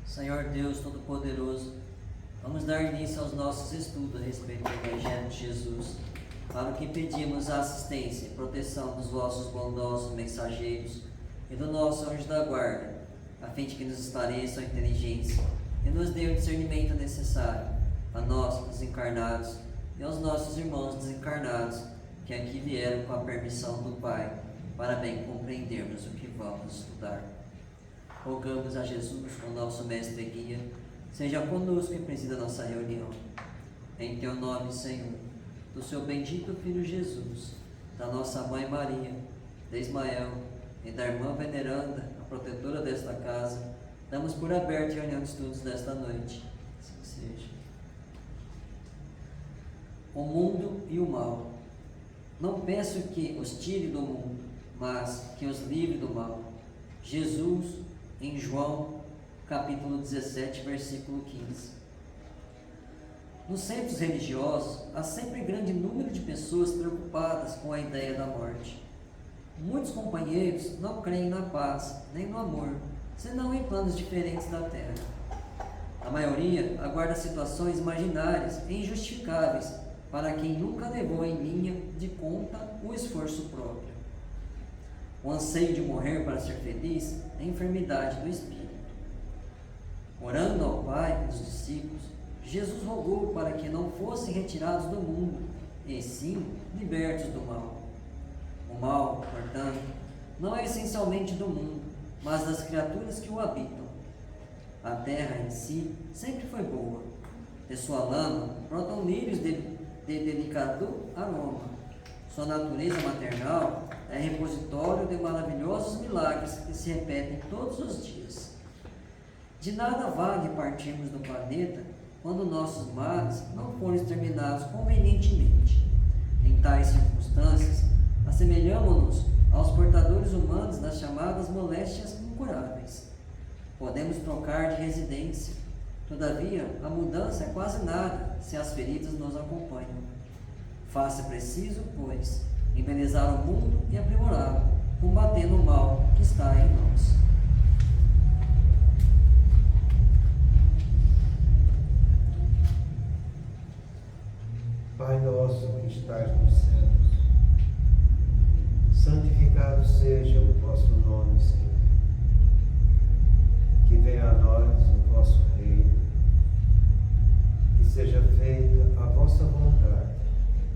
Senhor Deus Todo-Poderoso, vamos dar início aos nossos estudos a respeito do Evangelho de Jesus, para o que pedimos a assistência e proteção dos vossos bondosos mensageiros e do nosso anjo da guarda, a fim de que nos esclareçam a inteligência e nos dê o discernimento necessário a nós, os encarnados, e aos nossos irmãos desencarnados, que aqui vieram com a permissão do Pai, para bem compreendermos o que vamos estudar. Rogamos a Jesus, o nosso mestre e guia, seja conosco e presida a nossa reunião. Em teu nome, Senhor, do seu bendito Filho Jesus, da nossa Mãe Maria, de Ismael e da irmã veneranda, a protetora desta casa, damos por aberto a reunião de estudos desta noite. Assim seja. O mundo e o mal. Não peço que os tire do mundo, mas que os livre do mal. Jesus, em João, capítulo 17, versículo 15. Nos centros religiosos, há sempre grande número de pessoas preocupadas com a ideia da morte. Muitos companheiros não creem na paz, nem no amor, senão em planos diferentes da terra. A maioria aguarda situações imaginárias e injustificáveis para quem nunca levou em linha de conta o esforço próprio. O anseio de morrer para ser feliz é enfermidade do espírito. Orando ao Pai e os discípulos, Jesus rogou para que não fossem retirados do mundo, e sim libertos do mal. O mal, portanto, não é essencialmente do mundo, mas das criaturas que o habitam. A terra em si sempre foi boa. De sua lama brotam lírios de delicado aroma. Sua natureza maternal é repositório de maravilhosos milagres que se repetem todos os dias. De nada vale partirmos do planeta quando nossos males não forem exterminados convenientemente. Em tais circunstâncias, assemelhamo-nos aos portadores humanos das chamadas moléstias incuráveis. Podemos trocar de residência, todavia a mudança é quase nada se as feridas nos acompanham. Faça preciso, pois, embelezar o mundo e aprimorá-lo, combatendo o mal que está em nós. Pai nosso que estás nos céus, santificado seja o vosso nome, Senhor. Que venha a nós o vosso reino, que seja feita a vossa vontade,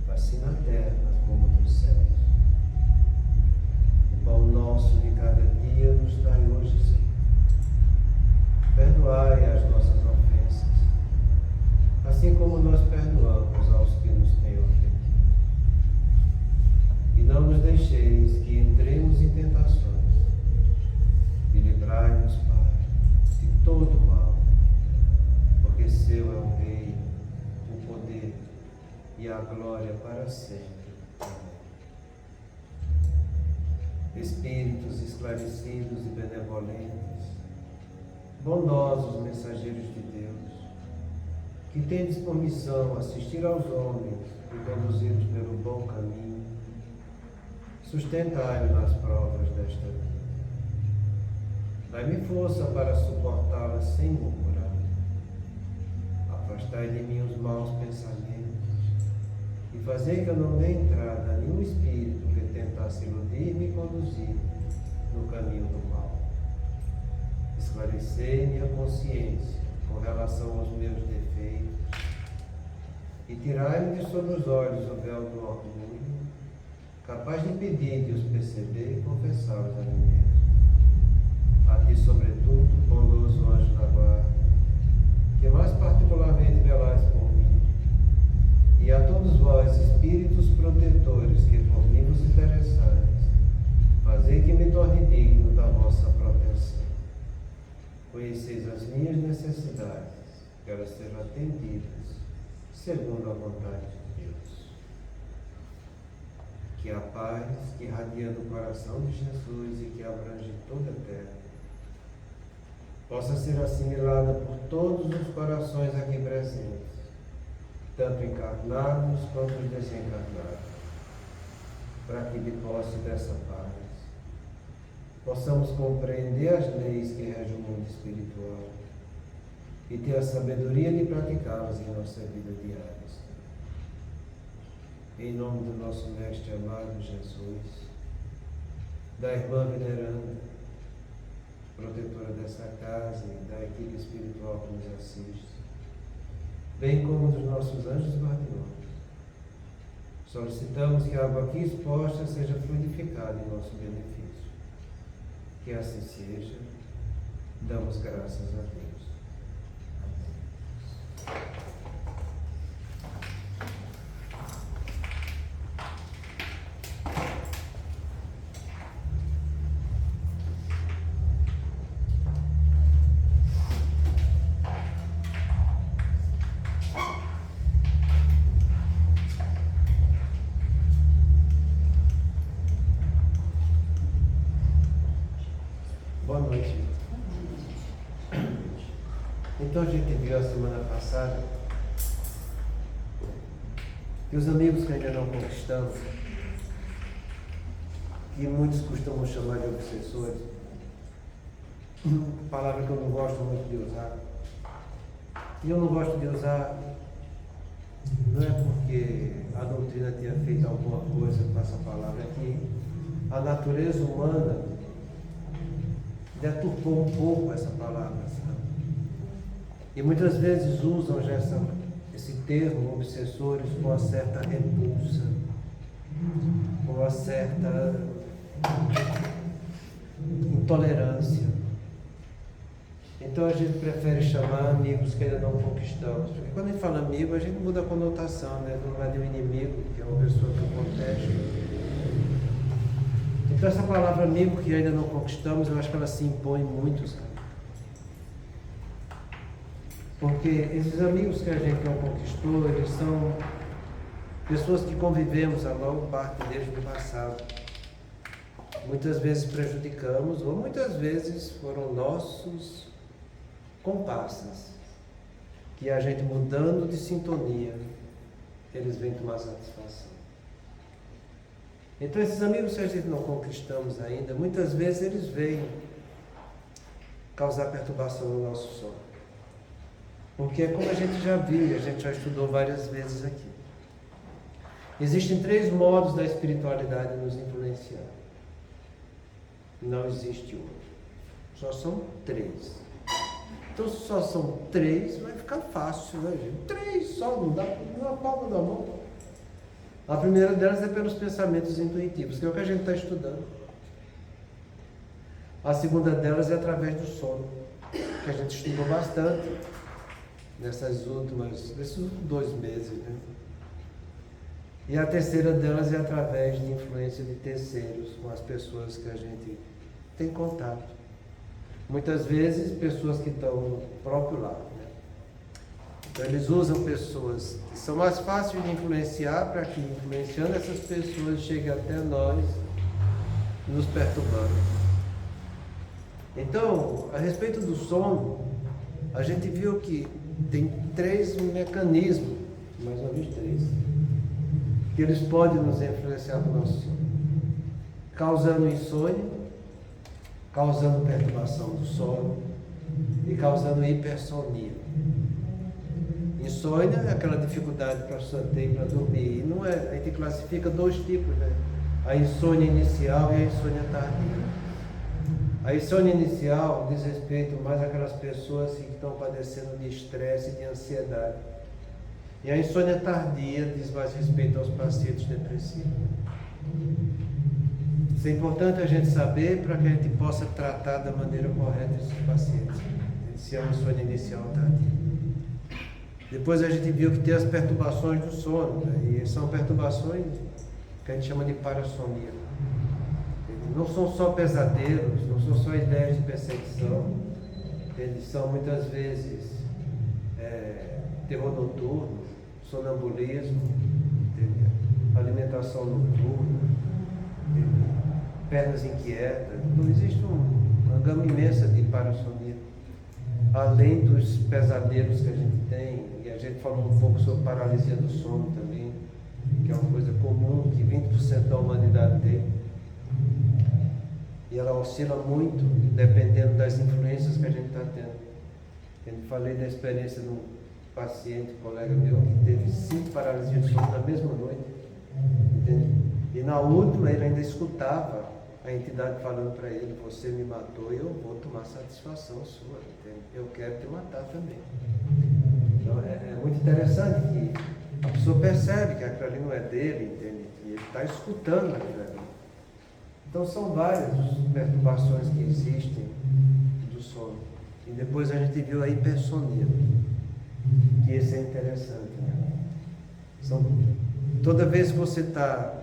assim na terra como nos céus. O pão nosso de cada dia nos dai hoje, Senhor. Perdoai as nossas ofensas, assim como nós perdoamos aos que nos têm ofendido. E não nos deixeis que entremos em tentações, e livrai-nos, Pai, de todo mal, porque seu é o reino, o poder e a glória para sempre. Amém. Espíritos esclarecidos e benevolentes, bondosos mensageiros de Deus, que tendes por missão assistir aos homens e conduzi-los pelo bom caminho, sustentai-me nas provas desta vida. Dai-me força para suportá-las sem murmurar. Afastai de mim os maus pensamentos e fazei que eu não dê entrada a nenhum espírito que tentasse iludir-me e conduzir no caminho do mal. Esclarecei minha consciência com relação aos meus defeitos e tirai-me de sobre os olhos o véu do orgulho, capaz de impedir de os perceber e confessá-los a mim mesmo. A ti, sobretudo, bondoso anjo da guarda, que mais particularmente velais por mim, e a todos vós, espíritos protetores, que por mim vos interessais, fazei que me torne digno da vossa proteção. Conheceis as minhas necessidades, que elas sejam atendidas, segundo a vontade de Deus. Que a paz que irradia do coração de Jesus e que abrange toda a terra, possa ser assimilada por todos os corações aqui presentes, tanto encarnados quanto desencarnados, para que, de posse dessa paz, possamos compreender as leis que regem o mundo espiritual e ter a sabedoria de praticá-las em nossa vida diária. Em nome do nosso Mestre amado Jesus, da irmã veneranda, protetora dessa casa e da equipe espiritual que nos assiste, bem como dos nossos anjos guardiões, solicitamos que a água aqui exposta seja fluidificada em nosso benefício. Que assim seja, damos graças a Deus. Amém. Boa noite. Então a gente viu a semana passada que os amigos que ainda não conquistamos, que muitos costumam chamar de obsessores, palavra que eu não gosto muito de usar. E eu não gosto de usar não é porque a doutrina tenha feito alguma coisa com essa palavra, é que a natureza humana deturpou um pouco essa palavra, sabe? E muitas vezes usam já esse termo, obsessores, com uma certa repulsa, com uma certa intolerância. Então a gente prefere chamar amigos que ainda não conquistamos. Porque quando a gente fala amigo, a gente muda a conotação, né? Não vai de um inimigo, que é uma pessoa que protege. Então essa palavra amigo que ainda não conquistamos, eu acho que ela se impõe muito, sabe? Porque esses amigos que a gente não conquistou, eles são pessoas que convivemos a longa parte desde o passado. Muitas vezes prejudicamos, ou muitas vezes foram nossos comparsas, que a gente mudando de sintonia, eles vêm tomar satisfação. Então esses amigos que a gente não conquistamos ainda, muitas vezes eles vêm causar perturbação no nosso sono. Porque é como a gente já viu e a gente já estudou várias vezes aqui. Existem 3 modos da espiritualidade nos influenciar. Não existe outro. Só são 3. Então se só são 3, vai ficar fácil, né, gente? 3 só, não dá uma palma da mão. A primeira delas é pelos pensamentos intuitivos, que é o que a gente está estudando. A segunda delas é através do sono, que a gente estudou bastante nesses últimos 2 meses, né? E a terceira delas é através de influência de terceiros, com as pessoas que a gente tem contato. Muitas vezes pessoas que estão no próprio lado, né? Então eles usam pessoas que são mais fáceis de influenciar para que, influenciando essas pessoas, chegue até nós, nos perturbando. Então, a respeito do sono, a gente viu que tem 3 mecanismos, mais uma vez 3, que eles podem nos influenciar no nosso sono, causando insônia, causando perturbação do sono e causando hipersonia. Insônia é aquela dificuldade que a pessoa tem para dormir. E não é, a gente classifica 2 tipos, né? A insônia inicial e a insônia tardia. A insônia inicial diz respeito mais àquelas pessoas que estão padecendo de estresse e de ansiedade. E a insônia tardia diz mais respeito aos pacientes depressivos. Isso é importante a gente saber para que a gente possa tratar da maneira correta esses pacientes. Se é uma insônia inicial ou tardia. Depois a gente viu que tem as perturbações do sono, né? E são perturbações que a gente chama de parassonia. Não são só pesadelos, não são só ideias de perseguição, eles são muitas vezes terror noturno, sonambulismo, entendeu? Alimentação noturna, entendeu? Pernas inquietas. Então existe uma gama imensa de parassonia, além dos pesadelos que a gente tem, e a gente falou um pouco sobre paralisia do sono também, que é uma coisa comum que 20% da humanidade tem. E ela oscila muito, dependendo das influências que a gente está tendo. Eu falei da experiência de um paciente, colega meu, que teve 5 paralisias de sono na mesma noite. Entende? E na última ele ainda escutava a entidade falando para ele: você me matou e eu vou tomar satisfação sua. Entende? Eu quero te matar também. Então é muito interessante que a pessoa percebe que aquilo ali não é dele, entende? E ele está escutando aquilo ali. Então são várias perturbações que existem do sono. E depois a gente viu a hipersonia, que isso é interessante, né? Toda vez que você está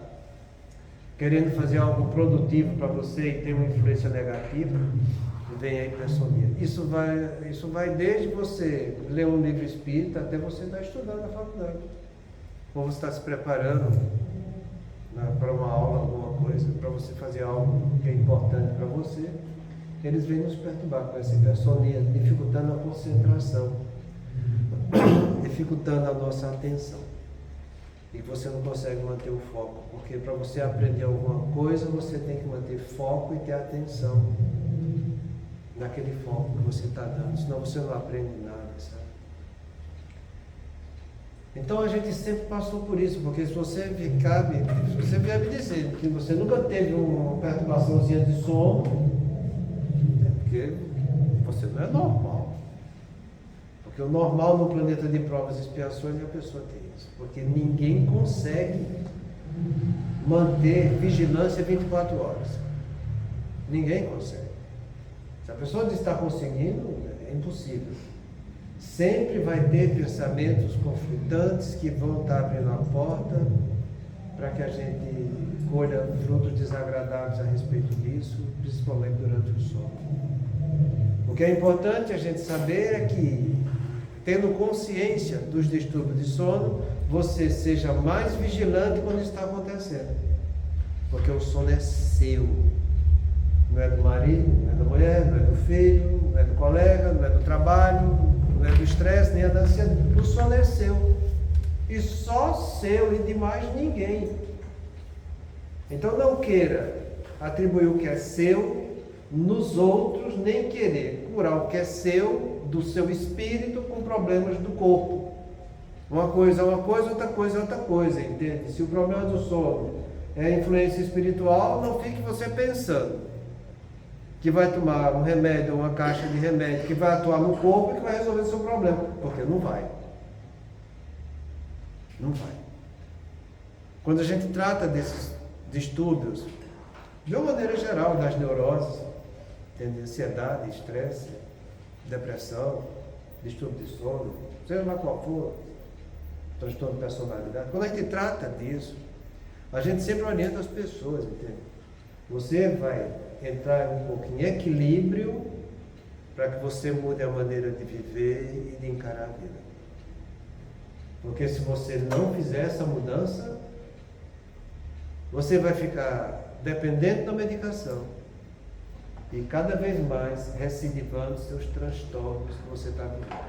querendo fazer algo produtivo para você e tem uma influência negativa, vem a hipersonia. Isso vai desde você ler um livro espírita até você estar estudando na faculdade. Ou você está se preparando para uma aula, alguma coisa, para você fazer algo que é importante para você. Eles vêm nos perturbar com essa hipersonia, dificultando a concentração, dificultando a nossa atenção. E você não consegue manter o foco, porque para você aprender alguma coisa, você tem que manter foco e ter atenção naquele foco que você está dando, senão você não aprende nada, sabe? Então a gente sempre passou por isso, porque se você vier me dizer que você nunca teve uma perturbaçãozinha de sono, porque você não é normal. Porque o normal no planeta de provas e expiações é a pessoa ter isso. Porque ninguém consegue manter vigilância 24 horas. Ninguém consegue. Se a pessoa está conseguindo, é impossível. Sempre vai ter pensamentos conflitantes que vão estar abrindo a porta para que a gente colha frutos desagradáveis a respeito disso, principalmente durante o sono. O que é importante a gente saber é que, tendo consciência dos distúrbios de sono, você seja mais vigilante quando está acontecendo. Porque o sono é seu. Não é do marido, não é da mulher, não é do filho, não é do colega, não é do trabalho, não é do estresse, nem é da ansiedade. O sono é seu. E só seu e de mais ninguém. Então não queira atribuir o que é seu nos outros, nem querer curar o que é seu, do seu espírito, com problemas do corpo. Uma coisa é uma coisa, outra coisa é outra coisa, entende? Se o problema do sono é influência espiritual, não fique você pensando que vai tomar um remédio, uma caixa de remédio, que vai atuar no corpo e que vai resolver o seu problema, porque não vai. Não vai. Quando a gente trata desses distúrbios, de uma maneira geral, das neuroses, entende? Ansiedade, estresse, depressão, distúrbio de sono, seja lá qual for, transtorno de personalidade, quando a gente trata disso, a gente sempre orienta as pessoas, entende? Você vai entrar um pouco em equilíbrio para que você mude a maneira de viver e de encarar a vida. Porque se você não fizer essa mudança, você vai ficar dependente da medicação e cada vez mais recidivando seus transtornos que você está vivendo.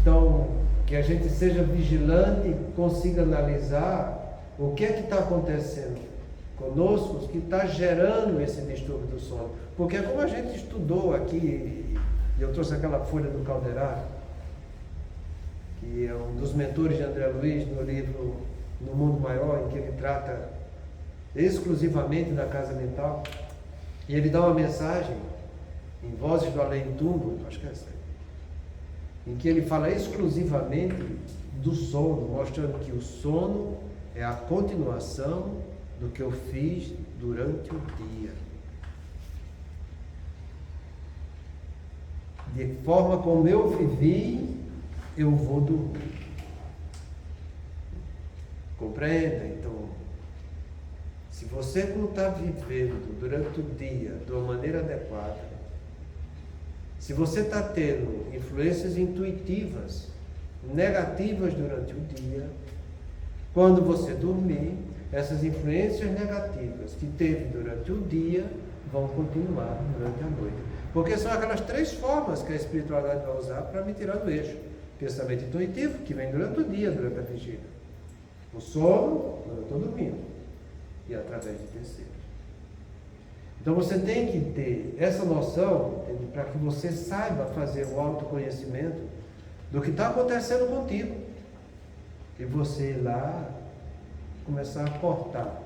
Então, que a gente seja vigilante e consiga analisar o que é que está acontecendo conosco, que está gerando esse distúrbio do sono. Porque como a gente estudou aqui, e eu trouxe aquela folha do Calderaro, que é um dos mentores de André Luiz no livro No Mundo Maior, em que ele trata exclusivamente da casa mental, e ele dá uma mensagem em Vozes do Além Túmulo, acho que é essa aí, em que ele fala exclusivamente do sono, mostrando que o sono é a continuação do que eu fiz durante o dia. De forma como eu vivi, eu vou dormir. Compreenda? Então, se você não está vivendo durante o dia de uma maneira adequada, se você está tendo influências intuitivas negativas durante o dia, quando você dormir, essas influências negativas que teve durante o dia vão continuar durante a noite. Porque são aquelas 3 formas que a espiritualidade vai usar para me tirar do eixo. Pensamento intuitivo, que vem durante o dia, durante a vigília. O sono, quando eu estou dormindo. E através de terceiros. Então você tem que ter essa noção para que você saiba fazer o autoconhecimento do que está acontecendo contigo. E você ir lá começar a cortar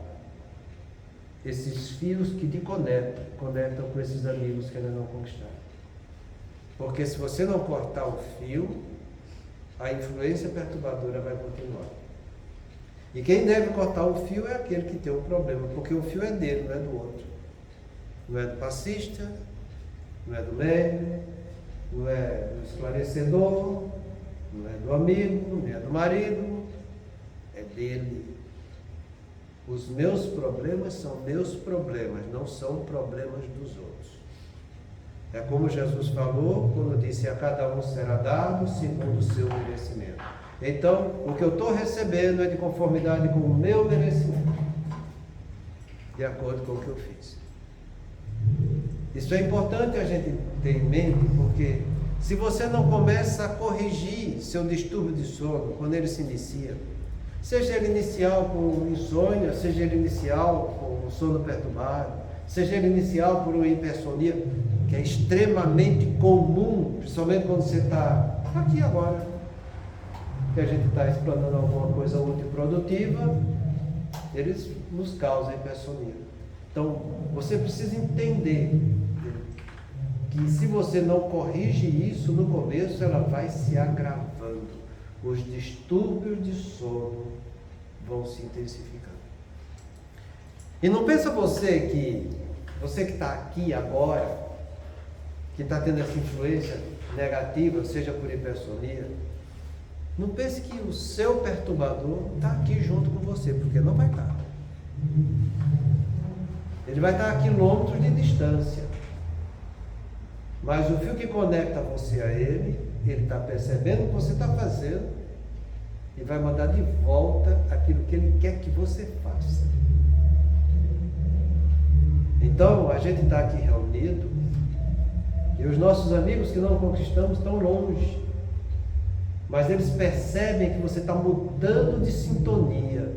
esses fios que te conectam com esses amigos que ainda não conquistaram. Porque se você não cortar o fio, a influência perturbadora vai continuar. E quem deve cortar o fio é aquele que tem um problema, porque o fio é dele, não é do outro. Não é do passista, não é do médico, não é do esclarecedor, não é do amigo, não é do marido, é dele. Os meus problemas são meus problemas, não são problemas dos outros. É como Jesus falou quando disse: a cada um será dado segundo o seu merecimento. Então, o que eu estou recebendo é de conformidade com o meu merecimento, de acordo com o que eu fiz. Isso é importante a gente ter em mente, porque se você não começa a corrigir seu distúrbio de sono quando ele se inicia, seja ele inicial com insônia, seja ele inicial com sono perturbado, seja ele inicial por uma hipersonia, que é extremamente comum, principalmente quando você está aqui agora, que a gente está explanando alguma coisa útil e produtiva, eles nos causam hipersonia. Então, você precisa entender que se você não corrige isso no começo, ela vai se agravando. Os distúrbios de sono vão se intensificando. E não pensa você que está aqui agora, que está tendo essa influência negativa, seja por hipersonia, não pense que o seu perturbador está aqui junto com você, porque não vai estar. Ele vai estar a quilômetros de distância. Mas o fio que conecta você a ele está percebendo o que você está fazendo e vai mandar de volta aquilo que ele quer que você faça. Então, a gente está aqui reunido e os nossos amigos que não conquistamos estão longe. Mas eles percebem que você está mudando de sintonia.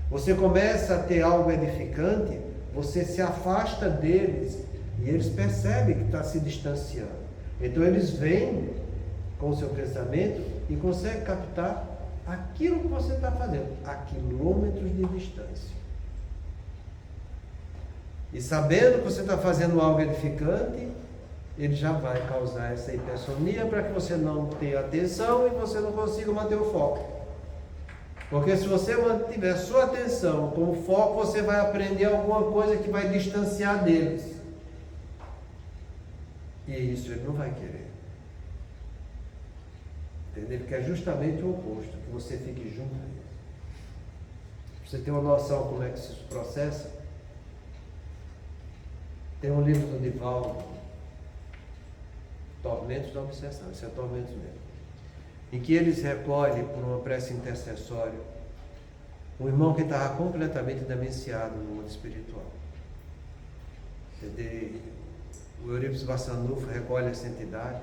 Você começa a ter algo edificante, você se afasta deles e eles percebem que está se distanciando. Então eles vêm com o seu pensamento e conseguem captar aquilo que você está fazendo a quilômetros de distância. E sabendo que você está fazendo algo edificante, ele já vai causar essa hipersonia para que você não tenha atenção e você não consiga manter o foco. Porque se você mantiver sua atenção com o foco, você vai aprender alguma coisa que vai distanciar deles. E isso ele não vai querer. Entendeu? Ele quer justamente o oposto, que você fique junto a ele. Pra você ter uma noção como é que isso processa, tem um livro do Divaldo, Tormentos da Obsessão, isso é Tormentos mesmo, em que eles recolhem por uma prece intercessória um irmão que estava completamente demenciado no mundo espiritual. O Eurípides Bassanufo recolhe essa entidade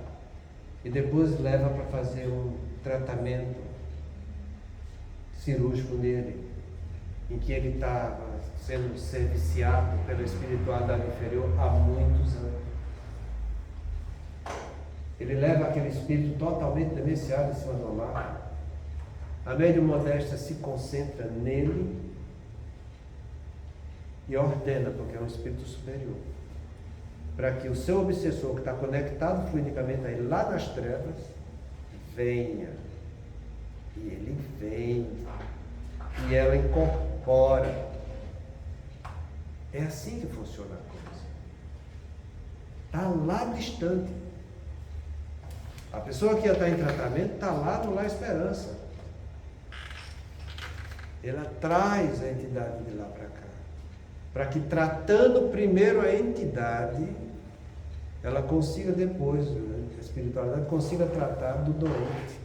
e depois leva para fazer um tratamento cirúrgico nele, em que ele estava sendo serviciado pela espiritualidade inferior há muitos anos. Ele leva aquele espírito totalmente demenciado em cima do amado. A médium modesta se concentra nele e ordena, porque é um espírito superior, para que o seu obsessor, que está conectado fluidicamente a ele lá nas trevas, venha. E ele vem. E ela incorpora. É assim que funciona a coisa. Está lá distante. A pessoa que ia estar em tratamento está lá no Lar Esperança. Ela traz a entidade de lá para cá. Para que, tratando primeiro a entidade, ela consiga depois, a espiritualidade consiga tratar do doente.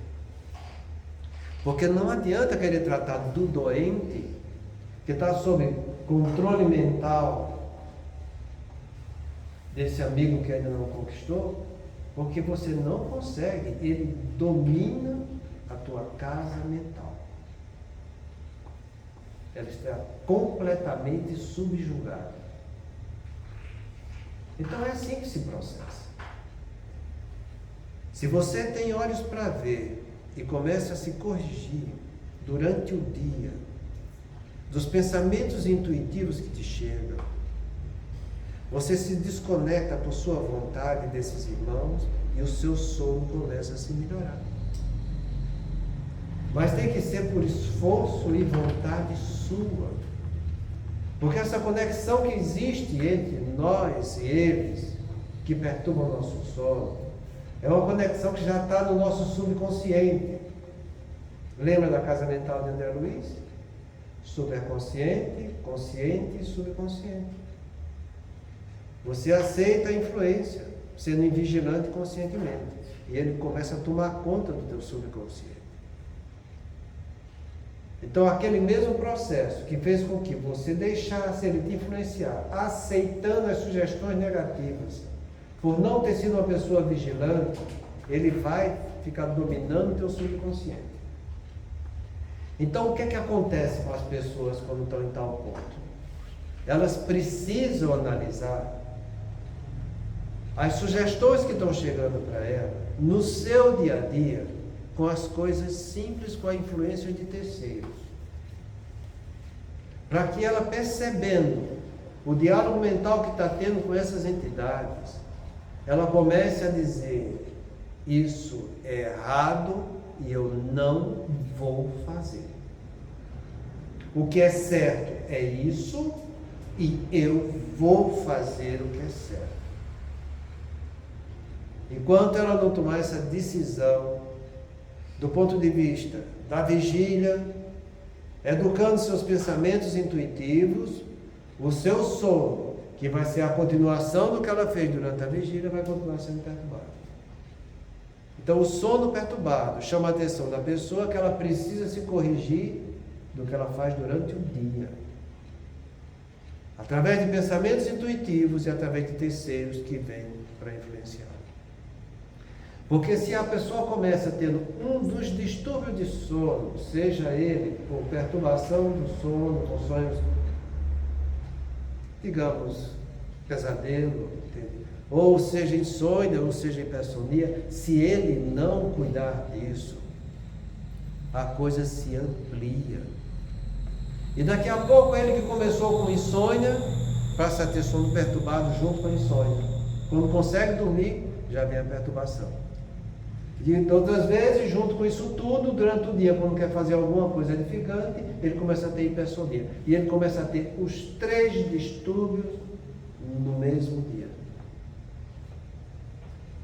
Porque não adianta querer tratar do doente que está sob controle mental desse amigo que ainda não conquistou, porque você não consegue, ele domina a tua casa mental. Ela está completamente subjugada. Então é assim que se processa. Se você tem olhos para ver e começa a se corrigir durante o dia dos pensamentos intuitivos que te chegam, você se desconecta por sua vontade desses irmãos e o seu sono começa a se melhorar. Mas tem que ser por esforço e vontade sua. Porque essa conexão que existe entre nós e eles, que perturba o nosso sono, é uma conexão que já está no nosso subconsciente. Lembra da casa mental de André Luiz? Superconsciente, consciente e subconsciente. Você aceita a influência, sendo invigilante conscientemente. E ele começa a tomar conta do teu subconsciente. Então, aquele mesmo processo que fez com que você deixasse ele te influenciar, aceitando as sugestões negativas, por não ter sido uma pessoa vigilante, ele vai ficar dominando o teu subconsciente. Então, o que é que acontece com as pessoas quando estão em tal ponto? Elas precisam analisar as sugestões que estão chegando para ela no seu dia a dia, com as coisas simples, com a influência de terceiros. Para que ela, percebendo o diálogo mental que está tendo com essas entidades, ela comece a dizer: isso é errado e eu não vou fazer. O que é certo é isso e eu vou fazer o que é certo. Enquanto ela não tomar essa decisão, do ponto de vista da vigília, educando seus pensamentos intuitivos, o seu sono, que vai ser a continuação do que ela fez durante a vigília, vai continuar sendo perturbado. Então, o sono perturbado chama a atenção da pessoa que ela precisa se corrigir do que ela faz durante o dia. Através de pensamentos intuitivos e através de terceiros que vêm para influenciar. Porque se a pessoa começa tendo um dos distúrbios de sono, seja ele por perturbação do sono, com sonhos, digamos, pesadelo, ou seja insônia, ou seja hipersonia, se ele não cuidar disso, a coisa se amplia. E daqui a pouco ele que começou com insônia, passa a ter sono perturbado junto com a insônia. Quando consegue dormir, já vem a perturbação. E outras vezes, junto com isso tudo, durante o dia, quando quer fazer alguma coisa edificante, ele começa a ter hipersonia. E ele começa a ter os 3 distúrbios no mesmo dia.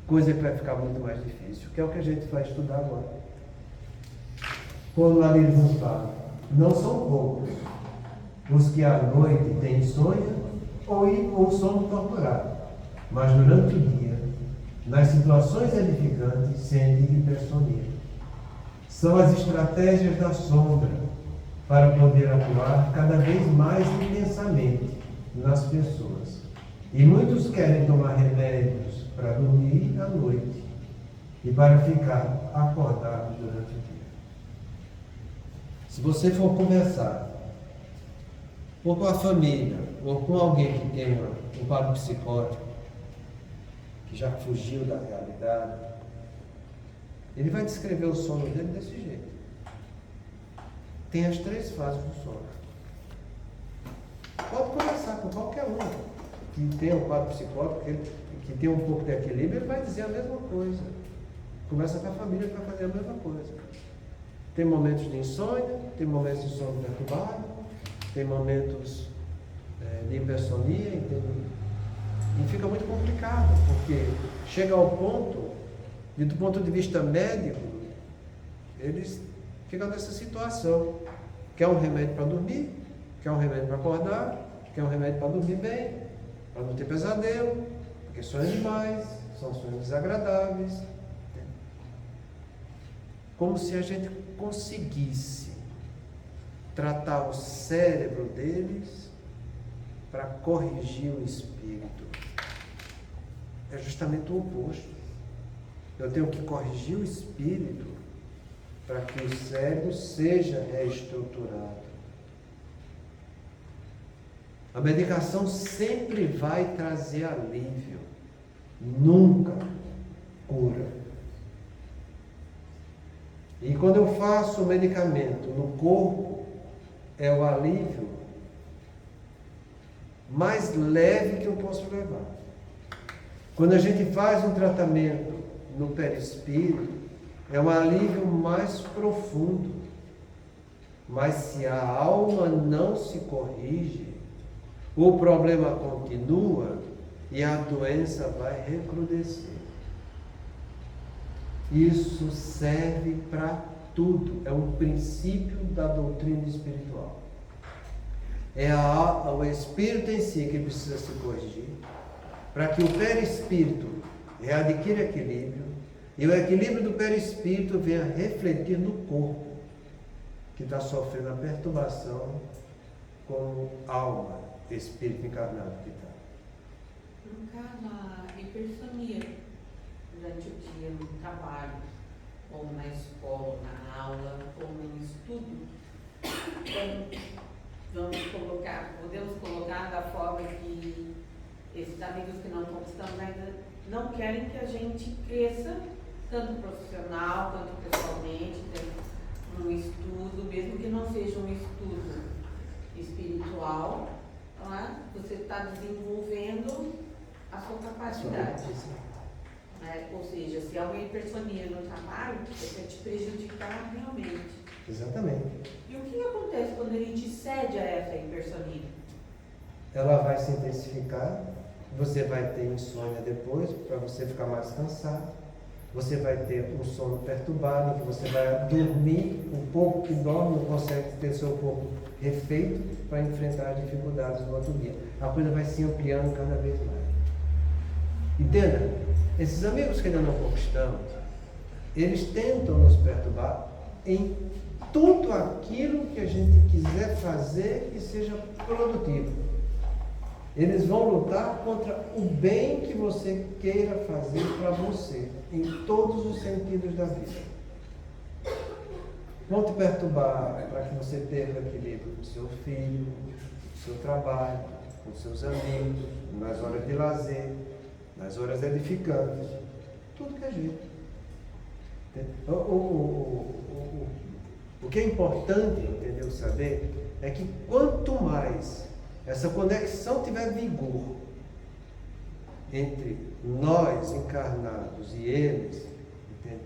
Coisa que vai ficar muito mais difícil, que é o que a gente vai estudar agora. Quando a Lília nos fala, não são poucos os que à noite têm insônia ou sono torturado, mas durante o dia, nas situações edificantes, sentem hipersonia. São as estratégias da sombra para poder atuar cada vez mais intensamente nas pessoas. E muitos querem tomar remédios para dormir à noite e para ficar acordados durante o dia. Se você for conversar, ou com a família, ou com alguém que tenha um quadro psicótico, que já fugiu da realidade, ele vai descrever o sono dele desse jeito. Tem as 3 fases do sono. Pode conversar com qualquer um que tenha um quadro psicótico, que tenha um pouco de equilíbrio, ele vai dizer a mesma coisa. Conversa com a família que vai fazer a mesma coisa. Tem momentos de insônia, tem momentos de sono perturbado, tem momentos de hipersonia, entendeu? E fica muito complicado, porque chega ao ponto, e do ponto de vista médico, eles ficam nessa situação. Quer um remédio para dormir, quer um remédio para acordar, quer um remédio para dormir bem, para não ter pesadelo, porque sonhos demais, são sonhos desagradáveis. Como se a gente conseguisse tratar o cérebro deles para corrigir o espírito. É justamente o oposto. Eu tenho que corrigir o espírito para que o cérebro seja reestruturado. A medicação sempre vai trazer alívio, nunca cura. E quando eu faço o medicamento no corpo, é o alívio mais leve que eu posso levar. Quando a gente faz um tratamento no perispírito, é um alívio mais profundo. Mas se a alma não se corrige, o problema continua e a doença vai recrudescer. Isso serve para tudo. É um princípio da doutrina espiritual. É o espírito em si que precisa se corrigir, para que o perispírito readquira equilíbrio e o equilíbrio do perispírito venha refletir no corpo, que está sofrendo a perturbação como alma, espírito encarnado que está. No caso, a hipersonia durante o dia, no trabalho, ou na escola, na aula, ou no estudo, podemos colocar da forma que esses amigos que não conquistamos ainda não querem que a gente cresça, tanto profissional quanto pessoalmente, no estudo, mesmo que não seja um estudo espiritual, não é? Você está desenvolvendo a sua capacidade. Ou seja, se há uma hipersonia no trabalho, é para te prejudicar realmente. Exatamente. E o que acontece quando a gente cede a essa hipersonia? Ela vai se intensificar, você vai ter insônia depois, para você ficar mais cansado. Você vai ter um sono perturbado, que você vai dormir, um pouco que dorme, não consegue ter seu corpo refeito para enfrentar as dificuldades do outro dia. A coisa vai se ampliando cada vez mais. Entenda, esses amigos que ainda não conquistamos, eles tentam nos perturbar em tudo aquilo que a gente quiser fazer que seja produtivo. Eles vão lutar contra o bem que você queira fazer para você, em todos os sentidos da vida. Vão te perturbar para que você perca o equilíbrio com seu filho, com seu trabalho, com seus amigos, nas horas de lazer, nas horas edificantes, tudo que é jeito. O que é importante, entendeu, saber, é que quanto mais essa conexão tiver vigor entre nós encarnados e eles, entende?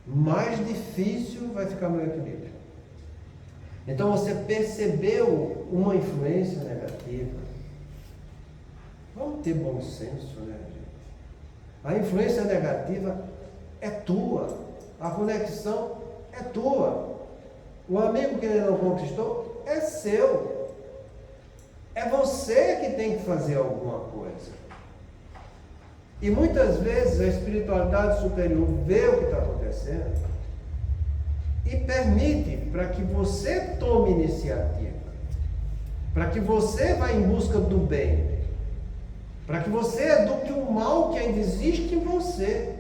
Mais difícil vai ficar meu equilíbrio. Então você percebeu uma influência negativa, vamos ter bom senso, né, gente? A influência negativa é tua, a conexão é tua, o amigo que ele não conquistou é seu. É você que tem que fazer alguma coisa. E muitas vezes a espiritualidade superior vê o que está acontecendo e permite para que você tome iniciativa, para que você vá em busca do bem, para que você eduque o mal que ainda existe em você.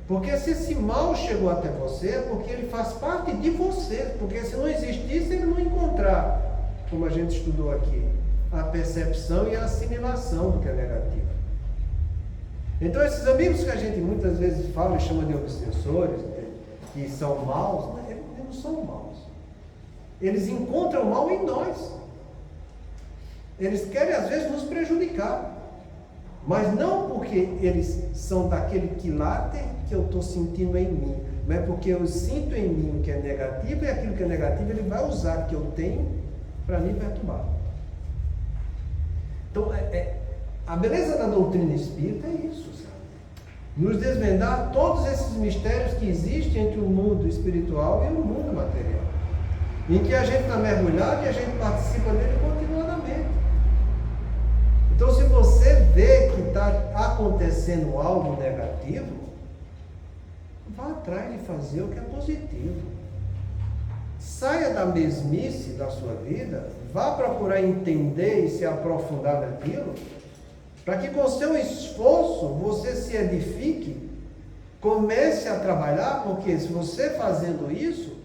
Porque se esse mal chegou até você, é porque ele faz parte de você. Porque se não existisse, ele não ia encontrar, como a gente estudou aqui, a percepção e a assimilação do que é negativo. Então esses amigos que a gente muitas vezes fala e chama de obsessores, que são maus, eles não são maus. Eles encontram o mal em nós. Eles querem às vezes nos prejudicar. Mas não porque eles são daquele quilate que eu estou sentindo em mim, mas porque eu sinto em mim o que é negativo, e aquilo que é negativo ele vai usar que eu tenho para me perturbar. Então, a beleza da doutrina espírita é isso, sabe? Nos desvendar todos esses mistérios que existem entre o mundo espiritual e o mundo material, em que a gente está mergulhado e a gente participa dele continuadamente. Então, se você vê que está acontecendo algo negativo, vá atrás de fazer o que é positivo. Saia da mesmice da sua vida, vá procurar entender e se aprofundar naquilo, para que com seu esforço você se edifique, comece a trabalhar, porque se você fazendo isso,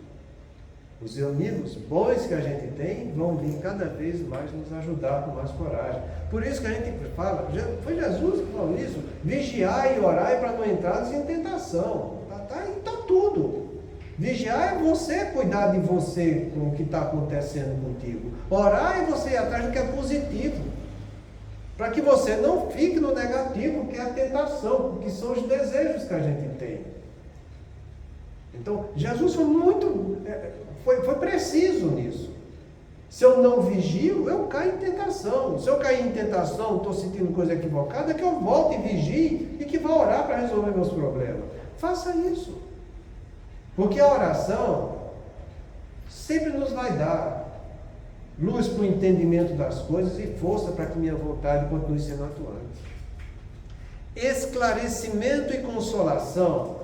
Os amigos bons que a gente tem vão vir cada vez mais nos ajudar com mais coragem. Por isso que a gente fala, foi Jesus que falou isso, vigiai e orai para não entrar em tentação. Está tudo. Vigiar é você cuidar de você com o que está acontecendo contigo. Orar é você ir atrás do que é positivo. Para que você não fique no negativo, que é a tentação, porque são os desejos que a gente tem. Então, Jesus foi preciso nisso. Se eu não vigio, eu caio em tentação. Se eu cair em tentação, estou sentindo coisa equivocada, é que eu volte e vigie e que vá orar para resolver meus problemas. Faça isso. Porque a oração sempre nos vai dar luz para o entendimento das coisas e força para que minha vontade continue sendo atuante. Esclarecimento e consolação,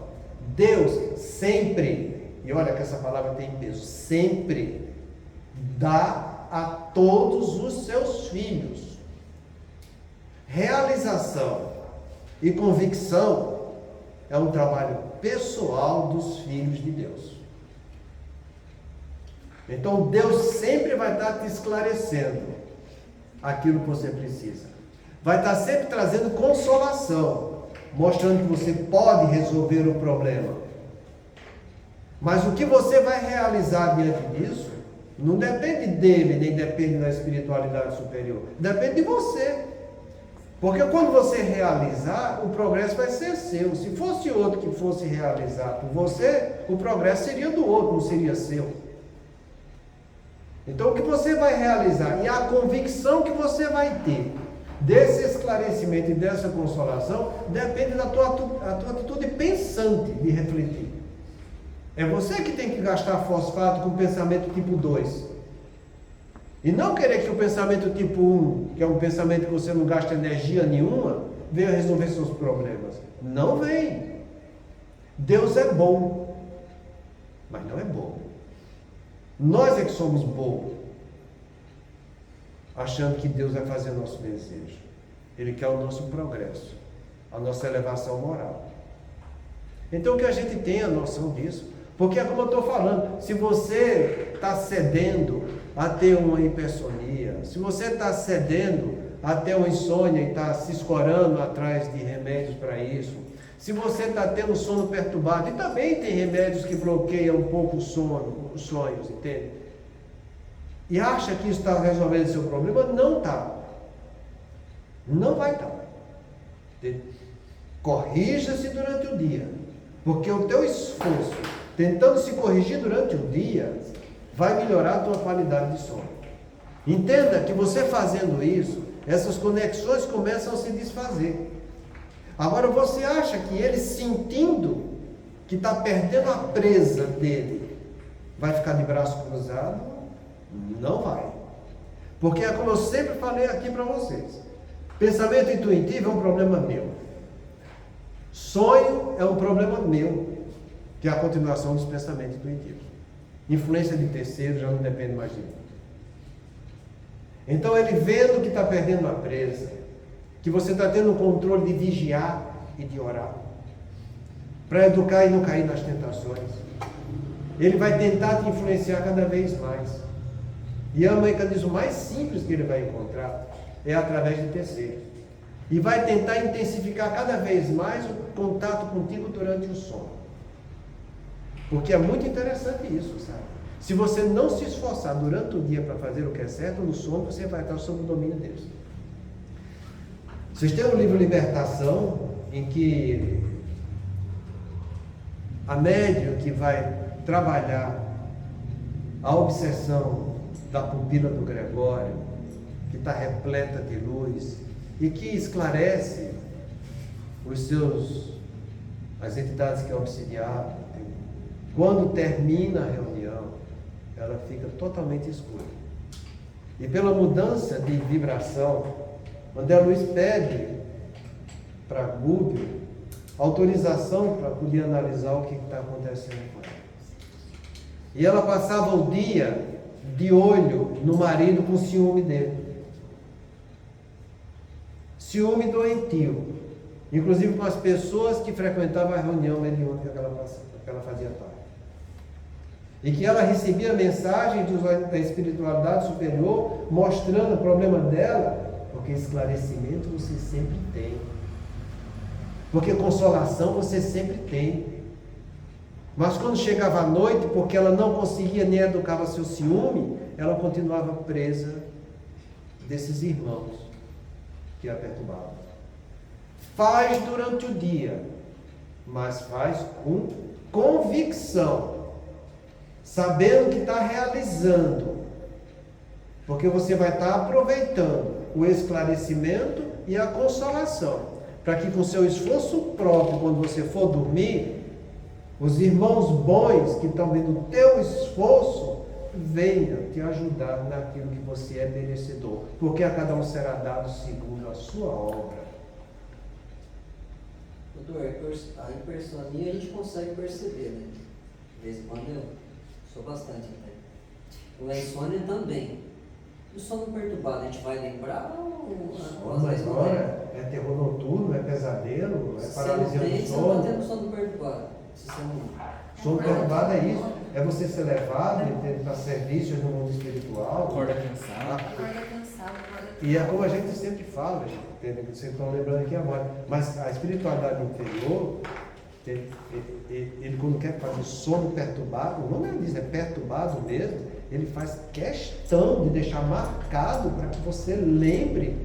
Deus sempre, e olha que essa palavra tem peso, sempre dá a todos os seus filhos. Realização e convicção é um trabalho pessoal dos filhos de Deus. Então Deus sempre vai estar te esclarecendo aquilo que você precisa. Vai estar sempre trazendo consolação, mostrando que você pode resolver o problema. Mas o que você vai realizar diante disso não depende dele, nem depende da espiritualidade superior. Depende de você. Porque quando você realizar, o progresso vai ser seu. Se fosse outro que fosse realizar por você, o progresso seria do outro, não seria seu. Então o que você vai realizar e a convicção que você vai ter desse esclarecimento e dessa consolação depende da tua atitude pensante de refletir. É você que tem que gastar fosfato com pensamento tipo 2. E não querer que o pensamento tipo 1, que é um pensamento que você não gasta energia nenhuma, venha resolver seus problemas. Não vem. Deus é bom, mas não é bobo. Nós é que somos bobos, achando que Deus vai fazer nosso desejo. Ele quer o nosso progresso, a nossa elevação moral. Então que a gente tenha noção disso. Porque é como eu estou falando, se você está cedendo a ter uma hipersonia, se você está cedendo a ter uma insônia e está se escorando atrás de remédios para isso, se você está tendo sono perturbado, e também tem remédios que bloqueiam um pouco o sono, os sonhos, entende? E acha que isso está resolvendo o seu problema, não está. Não vai estar. Corrija-se durante o dia, porque o teu esforço tentando se corrigir durante o dia, vai melhorar a tua qualidade de sono. Entenda que você fazendo isso, essas conexões começam a se desfazer. Agora você acha que ele sentindo que está perdendo a presa dele, vai ficar de braço cruzado? Não vai. Porque é como eu sempre falei aqui para vocês. Pensamento intuitivo é um problema meu. Sonho é um problema meu. Que é a continuação dos pensamentos intuitivos. Influência de terceiros já não depende mais de mim. Então ele vendo que está perdendo a presa, que você está tendo o controle de vigiar e de orar, para educar e não cair nas tentações, ele vai tentar te influenciar cada vez mais. E é o mecanismo mais simples que ele vai encontrar, é através de terceiros. E vai tentar intensificar cada vez mais o contato contigo durante o sono. Porque é muito interessante isso, sabe? Se você não se esforçar durante o dia para fazer o que é certo, no sono você vai estar sob o domínio deles. Vocês têm um livro Libertação, em que a médium que vai trabalhar a obsessão da pupila do Gregório, que está repleta de luz, e que esclarece as entidades que obsidiaram. Quando termina a reunião, ela fica totalmente escura. E pela mudança de vibração, André Luiz pede para Google autorização para poder analisar o que está acontecendo com ela. E ela passava o dia de olho no marido com ciúme dele. Ciúme doentio. Inclusive com as pessoas que frequentavam a reunião mediúnica que ela fazia parte. E que ela recebia mensagem da espiritualidade superior, mostrando o problema dela, porque esclarecimento você sempre tem. Porque consolação você sempre tem. Mas quando chegava a noite, porque ela não conseguia nem educar seu ciúme, ela continuava presa desses irmãos que a perturbavam. Faz durante o dia, mas faz com convicção, sabendo que está realizando, porque você vai estar aproveitando o esclarecimento e a consolação, para que com seu esforço próprio, quando você for dormir, os irmãos bons que estão vendo o teu esforço venham te ajudar naquilo que você é merecedor, porque a cada um será dado segundo a sua obra. Doutor, a hipersomnia a gente consegue perceber, né? De vez em quando eu sou bastante até. A insônia também. O sono perturbado a gente vai lembrar ou às vezes não Agora é terror noturno, é pesadelo, é paralisia do você não está tendo sono. sono perturbado. Se você não... Sono perturbado é isso, é você ser levado para serviços no mundo espiritual. Acorda cansado. Acorda cansado, acorda. E é como a gente sempre fala, gente, vocês estão lembrando aqui agora, mas a espiritualidade inferior, ele quando quer fazer sono perturbado, o nome diz, é perturbado mesmo, ele faz questão de deixar marcado para que você lembre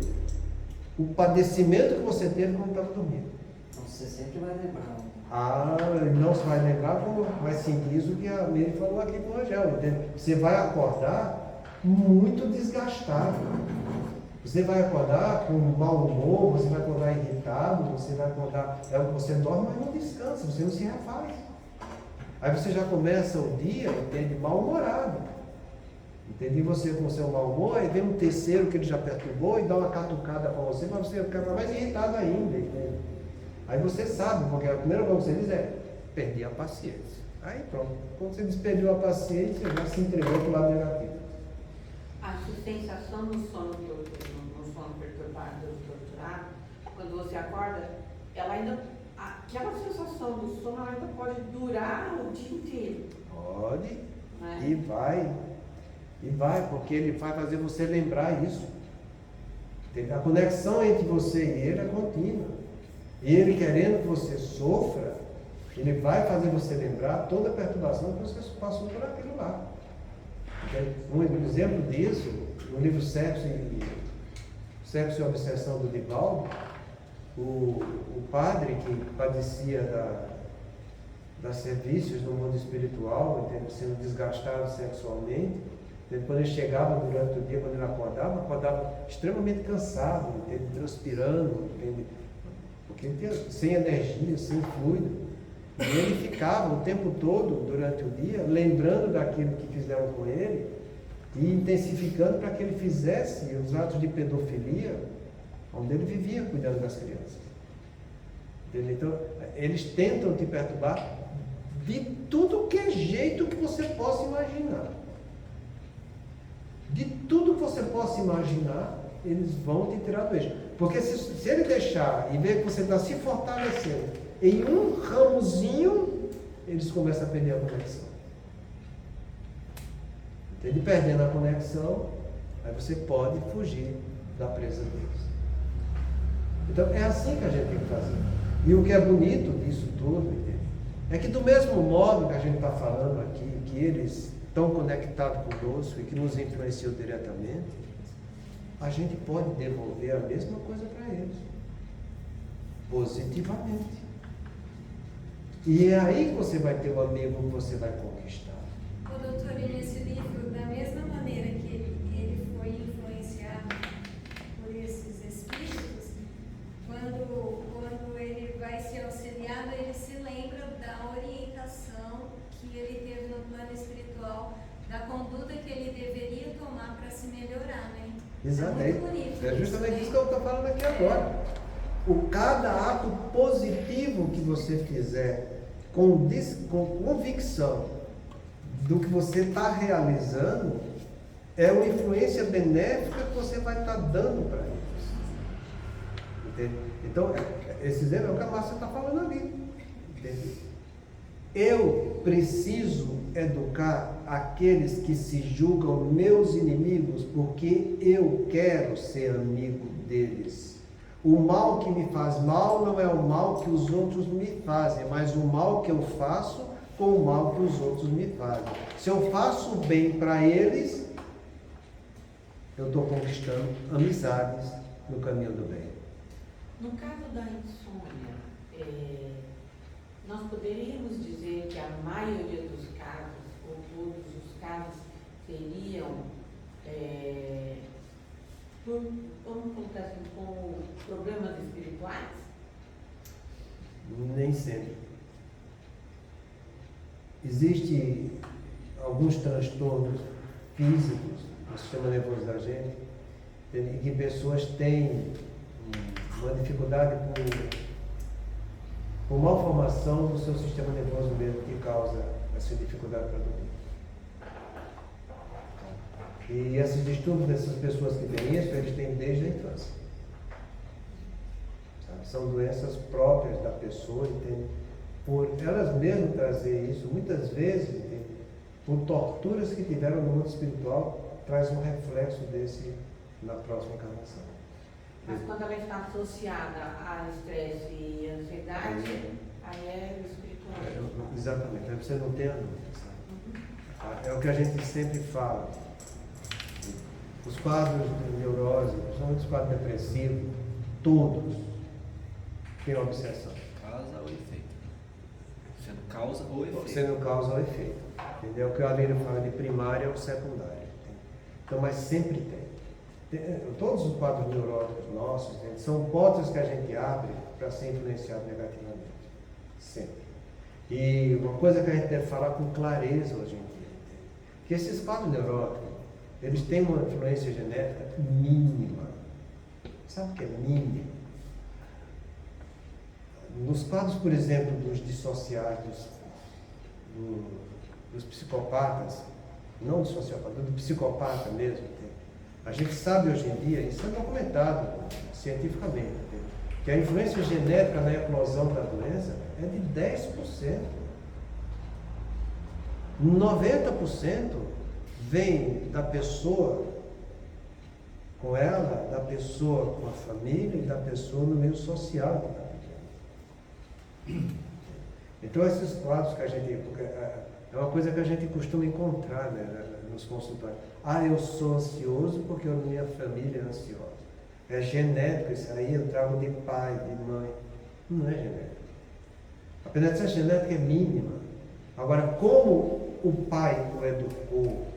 o padecimento que você teve quando estava dormindo. Então você sempre vai lembrar. Ele não se vai lembrar, como vai sentir isso que a Mary falou aqui com o Angel, entende? Você vai acordar muito desgastado. Você vai acordar com mau humor, você vai acordar irritado, você vai acordar. Você dorme, mas não descansa, você não se refaz. Aí você já começa o dia, entende, mal-humorado. Entende? E você com o seu mau humor, aí vem um terceiro que ele já perturbou e dá uma catucada para você, mas você fica mais irritado ainda, entende? Aí você sabe, porque a primeira coisa que você diz é perdi a paciência. Aí pronto, quando você desperdeu a paciência, já se entregou para o lado negativo. A sensação no sono perturbado, torturado, quando você acorda, ela ainda, aquela sensação do sono ela ainda pode durar o dia inteiro. Pode, Né? e vai, porque ele vai fazer você lembrar isso. Entende? A conexão entre você e ele é contínua. E ele querendo que você sofra, ele vai fazer você lembrar toda a perturbação que você passou por aquilo lá. Um exemplo disso, no livro Sexo e Obsessão do Divaldo, o padre que padecia das serviços no mundo espiritual, entende? Sendo desgastado sexualmente, entende? Quando ele chegava durante o dia, quando ele acordava extremamente cansado, entende? Transpirando, entende? Porque ele tinha sem energia, sem fluido. E ele ficava o tempo todo, durante o dia, lembrando daquilo que fizeram com ele e intensificando para que ele fizesse os atos de pedofilia, onde ele vivia cuidando das crianças. Entendeu? Então, eles tentam te perturbar de tudo que é jeito que você possa imaginar. De tudo que você possa imaginar, eles vão te tirar do eixo. Porque se ele deixar e ver que você está se fortalecendo em um ramozinho, eles começam a perder a conexão. Entende? Perdendo a conexão, aí você pode fugir da presa deles. Então é assim que a gente tem que fazer. E o que é bonito disso tudo, entende? É que do mesmo modo que a gente está falando aqui, que eles estão conectados conosco e que nos influenciam diretamente, a gente pode devolver a mesma coisa para eles, positivamente. E é aí que você vai ter um amigo que você vai conquistar. O doutor, e nesse livro, da mesma maneira que ele foi influenciado por esses espíritos, quando ele vai ser auxiliado, ele se lembra da orientação que ele teve no plano espiritual, da conduta que ele deveria tomar para se melhorar, né? Exatamente. É muito bonito. É justamente isso que eu estou falando aqui agora. Cada ato positivo que você fizer com convicção do que você está realizando é uma influência benéfica que você vai estar dando para eles. Entende? Então, esse exemplo é o que a Márcia está falando ali. Entende? Eu preciso educar aqueles que se julgam meus inimigos porque eu quero ser amigo deles. O mal que me faz mal não é o mal que os outros me fazem, mas o mal que eu faço com o mal que os outros me fazem. Se eu faço bem para eles, eu estou conquistando amizades no caminho do bem. No caso da insônia, nós poderíamos dizer que a maioria dos casos, ou todos os casos, seriam, vamos colocar assim, com problemas espirituais? Nem sempre. Existem alguns transtornos físicos no sistema nervoso da gente, em que pessoas têm uma dificuldade por malformação do seu sistema nervoso mesmo, que causa essa dificuldade para dormir. E esses distúrbios dessas pessoas que têm isso, eles têm desde a infância. Sabe? São doenças próprias da pessoa, entende? Por elas mesmas trazer isso, muitas vezes, entende? Por torturas que tiveram no mundo espiritual, traz um reflexo desse na próxima encarnação. Mas quando ela está associada a estresse e ansiedade, aí é o espiritual. Exatamente, aí você não tem a dúvida, sabe? É o que a gente sempre fala. Os quadros de neurose, principalmente os quadros depressivos, todos têm obsessão. Causa ou efeito? Sendo causa ou efeito? Você não causa o efeito. Entendeu? O que o Alírio fala de primário é o secundário. Então, mas sempre tem. Todos os quadros neuróticos nossos, entende? São portas que a gente abre para ser influenciado negativamente. Sempre. E uma coisa que a gente deve falar com clareza hoje em dia, entende? Que esses quadros neuróticos, eles têm uma influência genética mínima. Sabe o que é mínima? Nos quadros, por exemplo, dos dissociais, dos psicopatas, não do sociopata, do psicopata mesmo, entende? A gente sabe hoje em dia, isso é documentado cientificamente, entende? Que a influência genética na eclosão da doença é de 10%. 90% vem da pessoa com ela, da pessoa com a família e da pessoa no meio social que está vivendo. Então esses quadros que a gente... É uma coisa que a gente costuma encontrar, né, nos consultórios. Eu sou ansioso porque a minha família é ansiosa. É genético, isso aí eu trago de pai, de mãe. Não é genético. Apesar de ser genética, é mínima. Agora, como o pai o educou,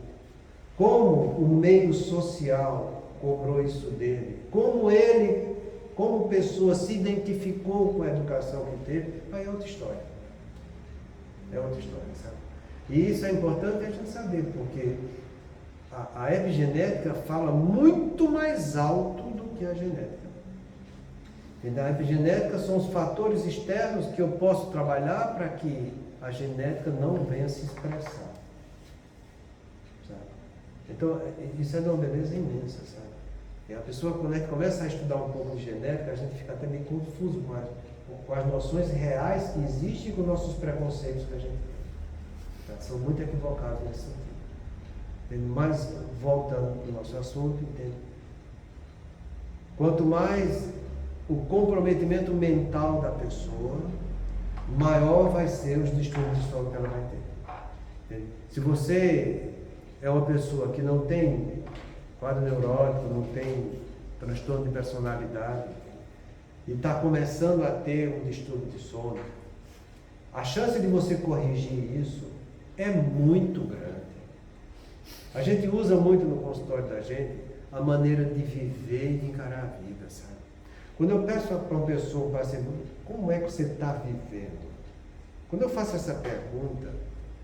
como o meio social cobrou isso dele, como ele, como pessoa, se identificou com a educação que teve, aí é outra história. É outra história, sabe? E isso é importante a gente saber, porque a epigenética fala muito mais alto do que a genética. E a epigenética são os fatores externos que eu posso trabalhar para que a genética não venha se expressar. Sabe? Então, isso é de uma beleza imensa, sabe? E a pessoa, quando a gente começa a estudar um pouco de genética, a gente fica até meio confuso com as noções reais que existem e com nossos preconceitos que a gente tem. São muito equivocados nesse sentido. Mas, voltando para o nosso assunto, entende? Quanto mais o comprometimento mental da pessoa, maior vai ser os distúrbios de sono que ela vai ter. Entende? Se você é uma pessoa que não tem quadro neurótico, não tem transtorno de personalidade, e está começando a ter um distúrbio de sono, a chance de você corrigir isso é muito grande. A gente usa muito no consultório da gente a maneira de viver e de encarar a vida, sabe? Quando eu peço para uma pessoa, para ser, como é que você está vivendo? Quando eu faço essa pergunta,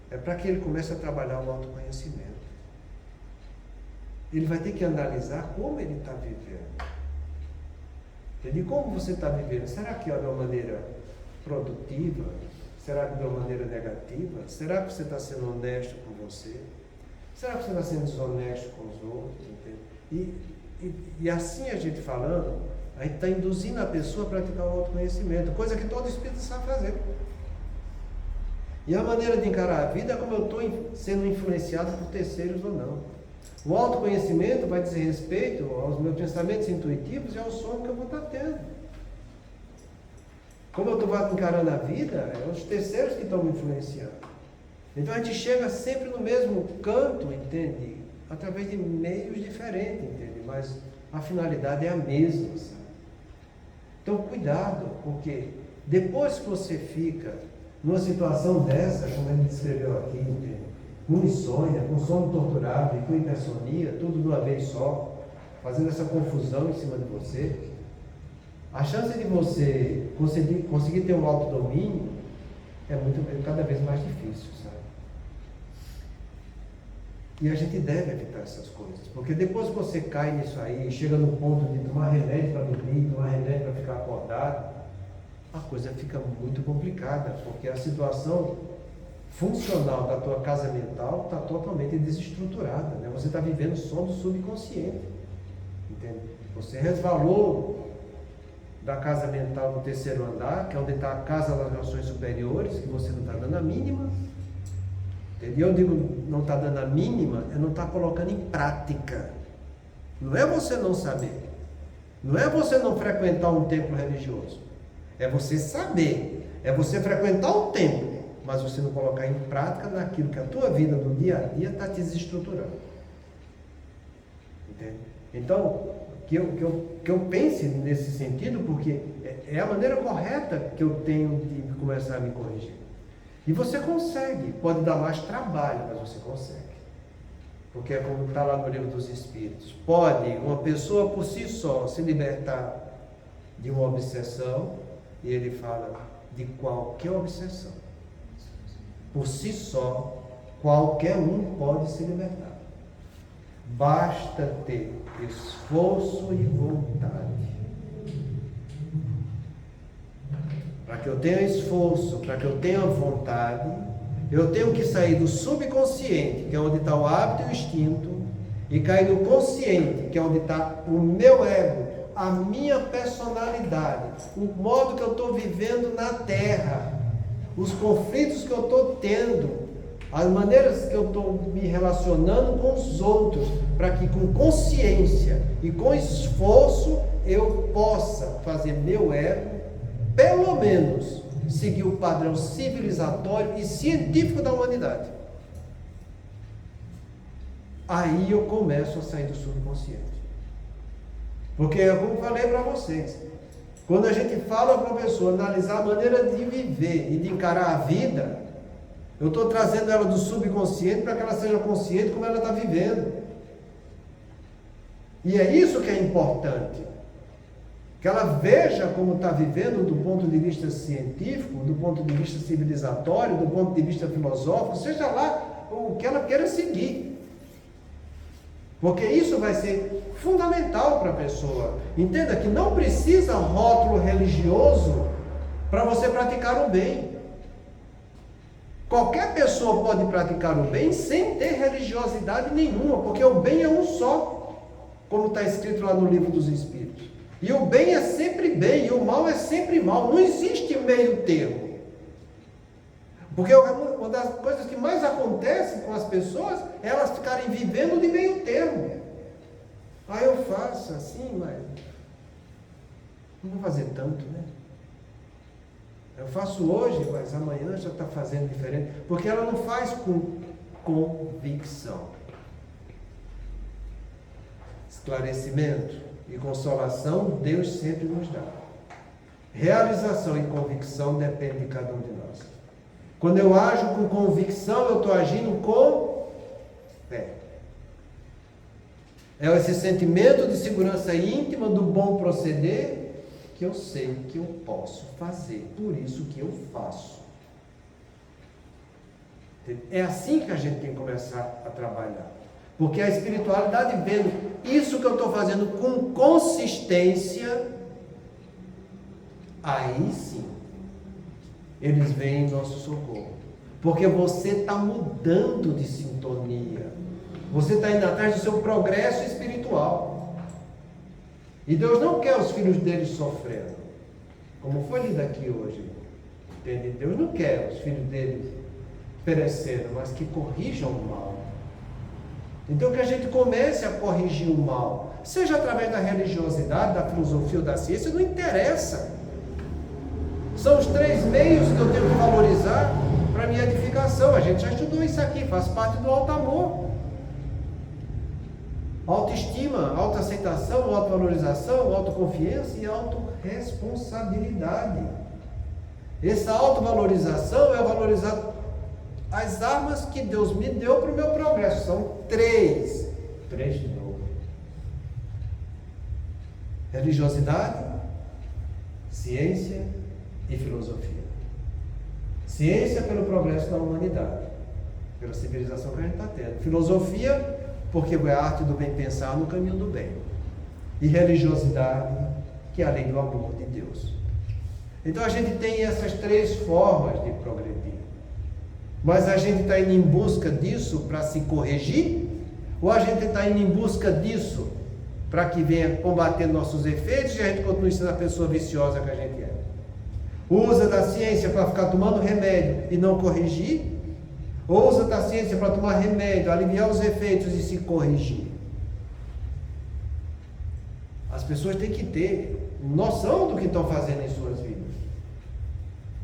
é para que ele comece a trabalhar o autoconhecimento. Ele vai ter que analisar como ele está vivendo. E como você está vivendo? Será que é de uma maneira produtiva? Será que de uma maneira negativa? Será que você está sendo honesto com você? Será que você está sendo desonesto com os outros? Entende? E assim a gente falando, a gente está induzindo a pessoa a praticar o autoconhecimento, coisa que todo espírito sabe fazer. E a maneira de encarar a vida é como eu estou sendo influenciado por terceiros ou não. O autoconhecimento vai dizer respeito aos meus pensamentos intuitivos e ao sono que eu vou estar tendo. Como eu estou encarando a vida, é os terceiros que estão me influenciando. Então a gente chega sempre no mesmo canto, entende? Através de meios diferentes, entende? Mas a finalidade é a mesma, sabe? Então cuidado, porque depois que você fica numa situação dessa, como ele descreveu aqui, entende? Com insônia, com sono torturado e com hipersonia, tudo de uma vez só, fazendo essa confusão em cima de você, a chance de você conseguir ter um autodomínio é cada vez mais difícil, sabe? E a gente deve evitar essas coisas, porque depois que você cai nisso aí, chega no ponto de tomar remédio para dormir, tomar remédio para ficar acordado, a coisa fica muito complicada, porque a situação funcional da tua casa mental está totalmente desestruturada, né? Você está vivendo só do subconsciente, entende? Você resvalou da casa mental do terceiro andar, que é onde está a casa das relações superiores, que você não está dando a mínima. E eu digo não está dando a mínima, é não estar colocando em prática. Não é você não saber, não é você não frequentar um templo religioso, é você saber, é você frequentar um templo, mas você não colocar em prática naquilo que a tua vida do dia a dia está te desestruturando. Entende? Então, que eu pense nesse sentido, porque é a maneira correta que eu tenho de começar a me corrigir. E você consegue, pode dar mais trabalho, mas você consegue. Porque é como está lá no Livro dos Espíritos. Pode uma pessoa por si só se libertar de uma obsessão, e ele fala de qualquer obsessão. Por si só, qualquer um pode se libertar. Basta ter esforço e vontade. Para que eu tenha esforço, para que eu tenha vontade, eu tenho que sair do subconsciente, que é onde está o hábito e o instinto, e cair no consciente, que é onde está o meu ego, a minha personalidade, o modo que eu estou vivendo na Terra, os conflitos que eu estou tendo, as maneiras que eu estou me relacionando com os outros, para que com consciência e com esforço eu possa fazer meu ego, pelo menos, seguir o padrão civilizatório e científico da humanidade. Aí eu começo a sair do subconsciente. Porque, como falei para vocês, quando a gente fala para a pessoa analisar a maneira de viver e de encarar a vida, eu estou trazendo ela do subconsciente para que ela seja consciente como ela está vivendo. E é isso que é importante. Que ela veja como está vivendo do ponto de vista científico, do ponto de vista civilizatório, do ponto de vista filosófico, seja lá o que ela queira seguir. Porque isso vai ser fundamental para a pessoa. Entenda que não precisa rótulo religioso para você praticar o bem. Qualquer pessoa pode praticar o bem sem ter religiosidade nenhuma, porque o bem é um só, como está escrito lá no Livro dos Espíritos. E o bem é sempre bem, e o mal é sempre mal. Não existe meio termo. Porque uma das coisas que mais acontece com as pessoas é elas ficarem vivendo de meio termo. Eu faço assim, mas não vou fazer tanto, né? Eu faço hoje, mas amanhã já está fazendo diferente. Porque ela não faz com convicção. Esclarecimento e consolação, Deus sempre nos dá. Realização e convicção depende de cada um de nós. Quando eu ajo com convicção, eu estou agindo com fé. É esse sentimento de segurança íntima, do bom proceder, que eu sei que eu posso fazer, por isso que eu faço. É assim que a gente tem que começar a trabalhar. Porque a espiritualidade, vendo isso que eu estou fazendo com consistência, aí sim, eles vêm em nosso socorro. Porque você está mudando de sintonia. Você está indo atrás do seu progresso espiritual. E Deus não quer os filhos dele sofrendo. Como foi lido aqui hoje. Entende? Deus não quer os filhos dele perecendo, mas que corrijam o mal. Então que a gente comece a corrigir o mal, seja através da religiosidade, da filosofia ou da ciência, não interessa. São os 3 meios que eu tenho que valorizar para a minha edificação. A gente já estudou isso aqui, faz parte do alto amor. Autoestima, autoaceitação, autovalorização, autoconfiança e autorresponsabilidade. Essa autovalorização é valorizar as armas que Deus me deu para o meu progresso. São 3. 3 de novo. Religiosidade, ciência e filosofia. Ciência pelo progresso da humanidade, pela civilização que a gente está tendo. Filosofia, porque é a arte do bem pensar no caminho do bem. E religiosidade, que é a lei do amor de Deus. Então a gente tem essas 3 formas de progredir. Mas a gente está indo em busca disso para se corrigir? Ou a gente está indo em busca disso para que venha combater nossos efeitos e a gente continue sendo a pessoa viciosa que a gente é? Usa da ciência para ficar tomando remédio e não corrigir? Ou usa da ciência para tomar remédio, aliviar os efeitos e se corrigir? As pessoas têm que ter noção do que estão fazendo em suas vidas.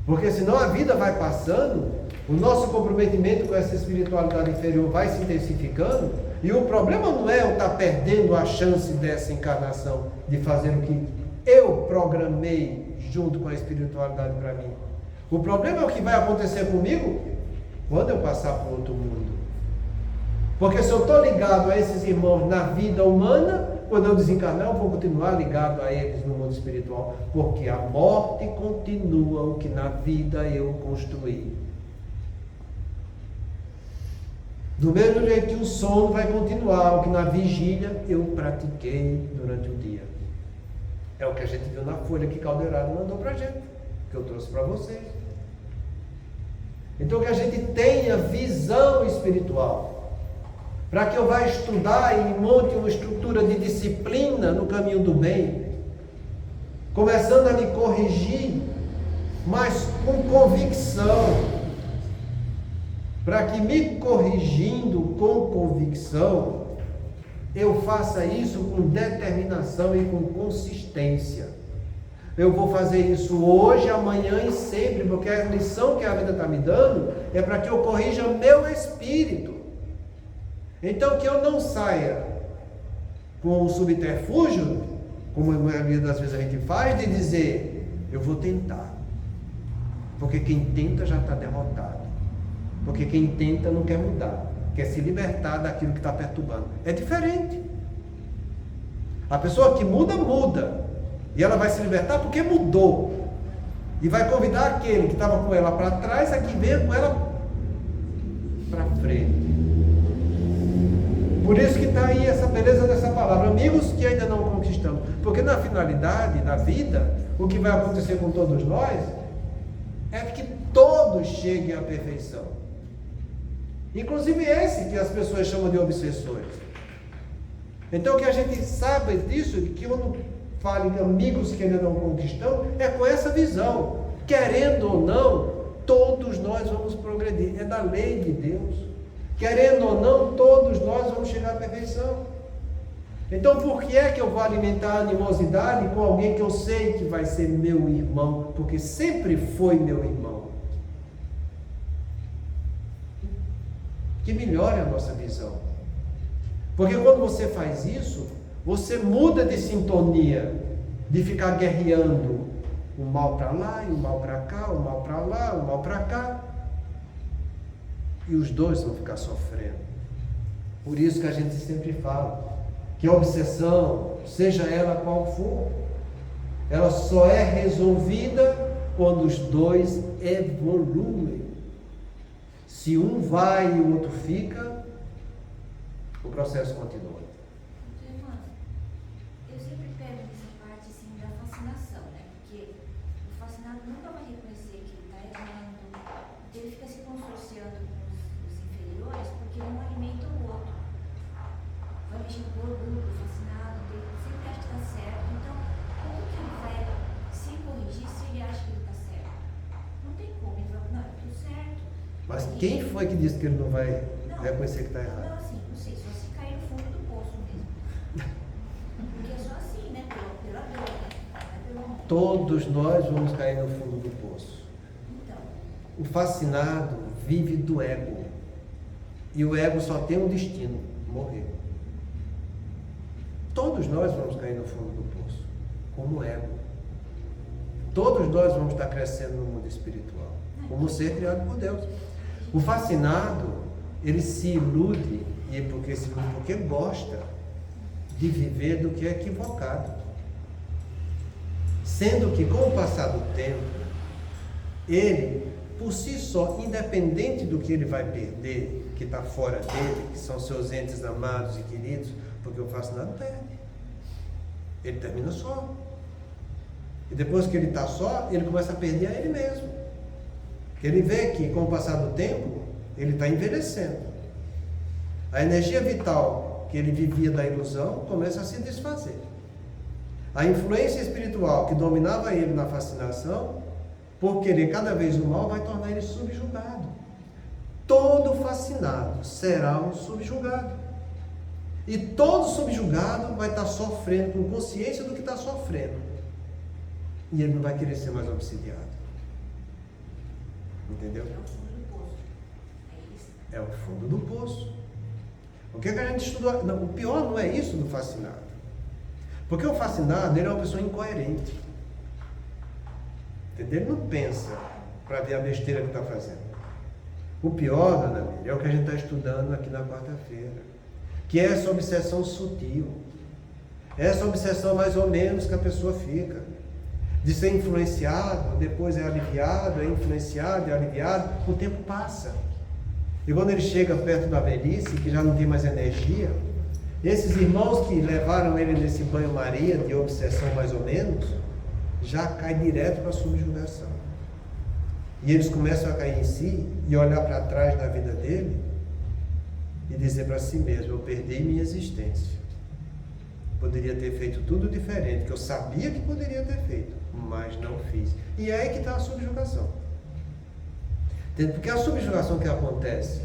Porque senão a vida vai passando, o nosso comprometimento com essa espiritualidade inferior vai se intensificando, e o problema não é eu estar perdendo a chance dessa encarnação de fazer o que eu programei junto com a espiritualidade para mim. O problema é o que vai acontecer comigo quando eu passar para outro mundo. Porque se eu estou ligado a esses irmãos na vida humana, quando eu desencarnar, eu vou continuar ligado a eles no mundo espiritual. Porque a morte continua o que na vida eu construí. Do mesmo jeito que o sono vai continuar o que na vigília eu pratiquei durante o dia. É o que a gente viu na folha que Calderaro mandou para a gente, que eu trouxe para vocês. Então que a gente tenha visão espiritual, para que eu vá estudar e monte uma estrutura de disciplina no caminho do bem, começando a me corrigir, mas com convicção, para que me corrigindo com convicção, eu faça isso com determinação e com consistência. Eu vou fazer isso hoje, amanhã e sempre, porque a lição que a vida está me dando é para que eu corrija meu espírito. Então que eu não saia com o subterfúgio, como a maioria das vezes a gente faz, de dizer, eu vou tentar. Porque quem tenta já está derrotado. Porque quem tenta não quer mudar, quer se libertar daquilo que está perturbando. É diferente. A pessoa que muda, muda. E ela vai se libertar porque mudou. E vai convidar aquele que estava com ela para trás a que venha com ela para frente. Por isso que está aí essa beleza dessa palavra. Amigos que ainda não conquistamos. Porque na finalidade da vida, o que vai acontecer com todos nós é que todos cheguem à perfeição. Inclusive esse que as pessoas chamam de obsessores. Então que a gente saiba disso, que quando fala em amigos que ainda não conquistamos, é com essa visão. Querendo ou não, todos nós vamos progredir. É da lei de Deus. Querendo ou não, todos nós vamos chegar à perfeição. Então por que é que eu vou alimentar a animosidade com alguém que eu sei que vai ser meu irmão? Porque sempre foi meu irmão. Que melhore a nossa visão. Porque quando você faz isso, você muda de sintonia, de ficar guerreando o mal para lá e o mal para cá, o mal para lá, o mal para cá. E os dois vão ficar sofrendo. Por isso que a gente sempre fala que a obsessão, seja ela qual for, ela só é resolvida quando os dois evoluem. Se um vai e o outro fica, o processo continua. Irmã, eu sempre pego essa parte assim, da fascinação, né? Porque o fascinado nunca vai reconhecer que ele está errando, ele fica se consorciando com os inferiores porque um alimenta o outro. Vai mexer com o orgulho, o fascinado, ele sempre acha que está certo. Então, como que ele vai se corrigir se ele acha que ele está certo? Não tem como, ele vai, não, eu estou certo. Mas quem foi que disse que ele não vai reconhecer que está Não, errado? assim, não sei, só se cair no fundo do poço mesmo. Porque é só assim, né? Pela dor, né? Não é pelo amor. Todos nós vamos cair no fundo do poço. Então, O fascinado vive do ego. E o ego só tem um destino: morrer. Todos nós vamos cair no fundo do poço, como ego. Todos nós vamos estar crescendo no mundo espiritual, como um ser criado por Deus. O fascinado, ele se ilude, e porque gosta de viver do que é equivocado. Sendo que, com o passar do tempo, ele, por si só, independente do que ele vai perder, que está fora dele, que são seus entes amados e queridos, porque o fascinado perde. Ele termina só. E depois que ele está só, ele começa a perder a ele mesmo. Porque ele vê que, com o passar do tempo, ele está envelhecendo. A energia vital que ele vivia da ilusão começa a se desfazer. A influência espiritual que dominava ele na fascinação, por querer cada vez o mal, vai tornar ele subjugado. Todo fascinado será um subjugado. E todo subjugado vai estar sofrendo, com consciência do que está sofrendo. E ele não vai querer ser mais obsidiado. Entendeu? é o fundo do poço. É isso. É o fundo do poço. O que a gente estudou? Não, o pior não é isso do fascinado. Porque o fascinado, ele é uma pessoa incoerente. Entendeu? Ele não pensa para ver a besteira que está fazendo. O pior, Dona Miriam, é o que a gente está estudando aqui na quarta-feira. Que é essa obsessão sutil. Essa obsessão mais ou menos que a pessoa fica. De ser influenciado, depois é aliviado, é influenciado, é aliviado, o tempo passa. E quando ele chega perto da velhice, que já não tem mais energia, esses irmãos que levaram ele nesse banho-maria de obsessão mais ou menos, já cai direto para a subjugação. E eles começam a cair em si e olhar para trás da vida dele e dizer para si mesmo: eu perdi minha existência. Poderia ter feito tudo diferente, que eu sabia que poderia ter feito, mas não fiz. E é aí que está a subjugação. Porque a subjugação que acontece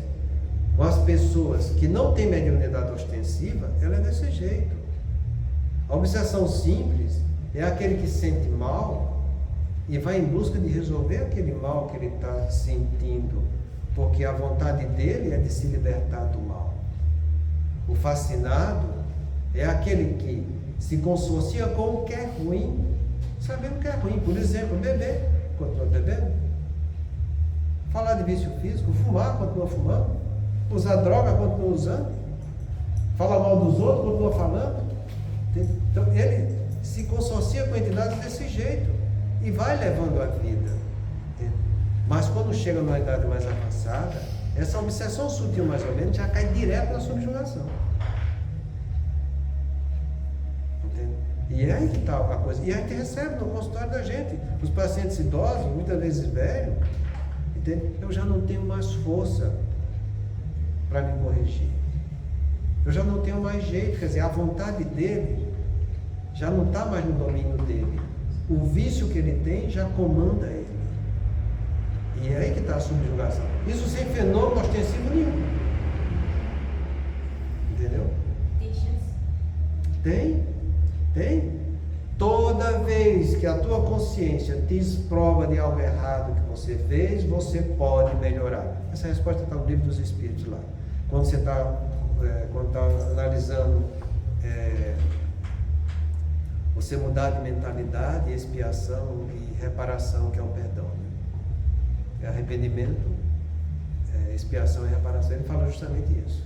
com as pessoas que não têm mediunidade ostensiva, ela é desse jeito. A obsessão simples é aquele que sente mal e vai em busca de resolver aquele mal que ele está sentindo, porque a vontade dele é de se libertar do mal. O fascinado é aquele que se consorcia com o que é ruim, sabendo que é ruim. Por exemplo, beber, continua bebendo. Falar de vício físico, fumar, continua fumando. Usar droga, continua usando. Falar mal dos outros, continua falando. Então, ele se consorcia com entidades desse jeito e vai levando a vida. Mas quando chega numa idade mais avançada, essa obsessão sutil, mais ou menos, já cai direto na subjugação. E é aí que está a coisa. E a gente recebe no consultório da gente, os pacientes idosos, muitas vezes velhos, entende? Eu já não tenho mais força para me corrigir. Eu já não tenho mais jeito, quer dizer, a vontade dele já não está mais no domínio dele. O vício que ele tem já comanda ele. E é aí que está a subjugação. Isso sem fenômeno ostensivo nenhum. Entendeu? Tem chance? Tem. Toda vez que a tua consciência te exprova de algo errado que você fez, você pode melhorar. Essa resposta está no Livro dos Espíritos lá. Quando você está analisando você mudar de mentalidade, expiação e reparação, que é o perdão. Né? É arrependimento, expiação e reparação. Ele fala justamente isso.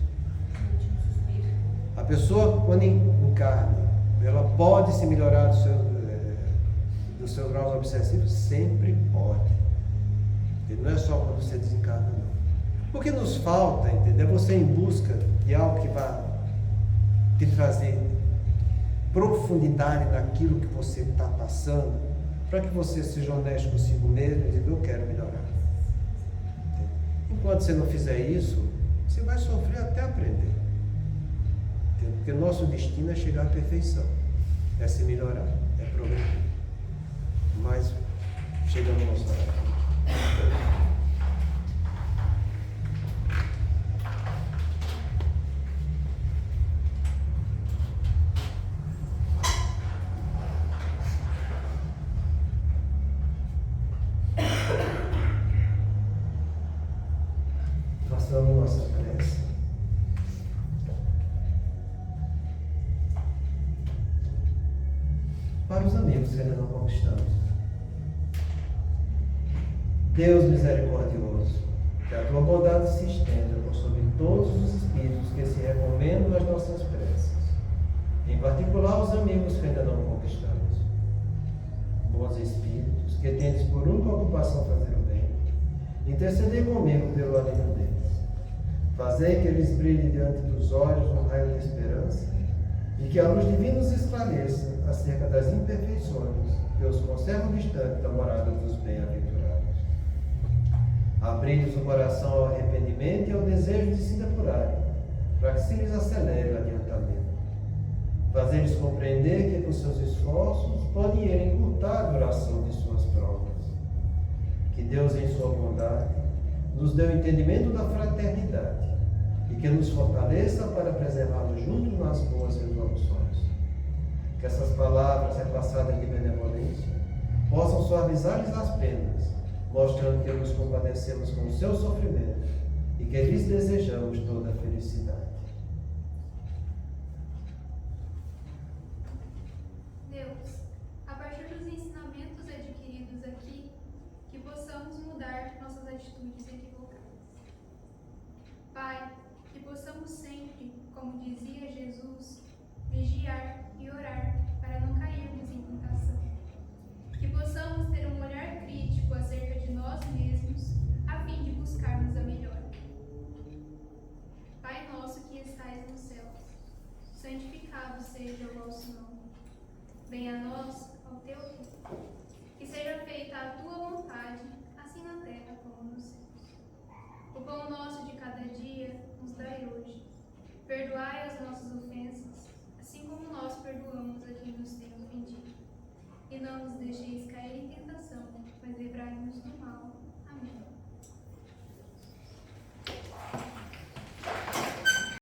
A pessoa, quando encarna, ela pode se melhorar dos seus graus obsessivos? Sempre pode. E não é só quando você desencarna, não. O que nos falta, entendeu? É você em busca de algo que vai te trazer profundidade naquilo que você está passando, para que você seja honesto consigo mesmo e diga: eu quero melhorar. Entendeu? Enquanto você não fizer isso, você vai sofrer até aprender. Porque o nosso destino é chegar à perfeição, é se melhorar, é progredir. Mas chegamos ao nosso horário. façamos nossa prece. Para os amigos que ainda não conquistamos. Deus misericordioso, que a tua bondade se estenda por sobre todos os espíritos que se recomendam às nossas preces, em particular os amigos que ainda não conquistamos. Bons espíritos, que tendes por única ocupação fazer o bem, intercedei comigo pelo alívio deles. Fazei que eles brilhem diante dos olhos um raio de esperança e que a luz divina os esclareça acerca das imperfeições que os conservam distante da morada dos bem-aventurados. Abri-lhes o coração ao arrependimento e ao desejo de se depurarem, para que se lhes acelere o adiantamento. Fazer-lhes compreender que, por seus esforços, podem ir encurtar a duração de suas provas. Que Deus, em sua bondade, nos dê o entendimento da fraternidade e que nos fortaleça para preservá-los juntos nas boas resoluções. Que essas palavras repassadas de benevolência possam suavizar-lhes as penas, mostrando que nos compadecemos com o seu sofrimento e que lhes desejamos toda a felicidade. Deus, a partir dos ensinamentos adquiridos aqui, que possamos mudar nossas atitudes equivocadas. Pai, que possamos sempre, como dizia Jesus, vigiar e orar para não cairmos em tentação. Que possamos ter um olhar crítico acerca de nós mesmos, a fim de buscarmos a melhora. Pai nosso que estais nos céus, santificado seja o vosso nome. Venha a nós ao teu reino. Que seja feita a tua vontade, assim na terra como nos céus. O pão nosso de cada dia nos dai hoje. Perdoai as nossas ofensas, assim como nós perdoamos a quem nos tem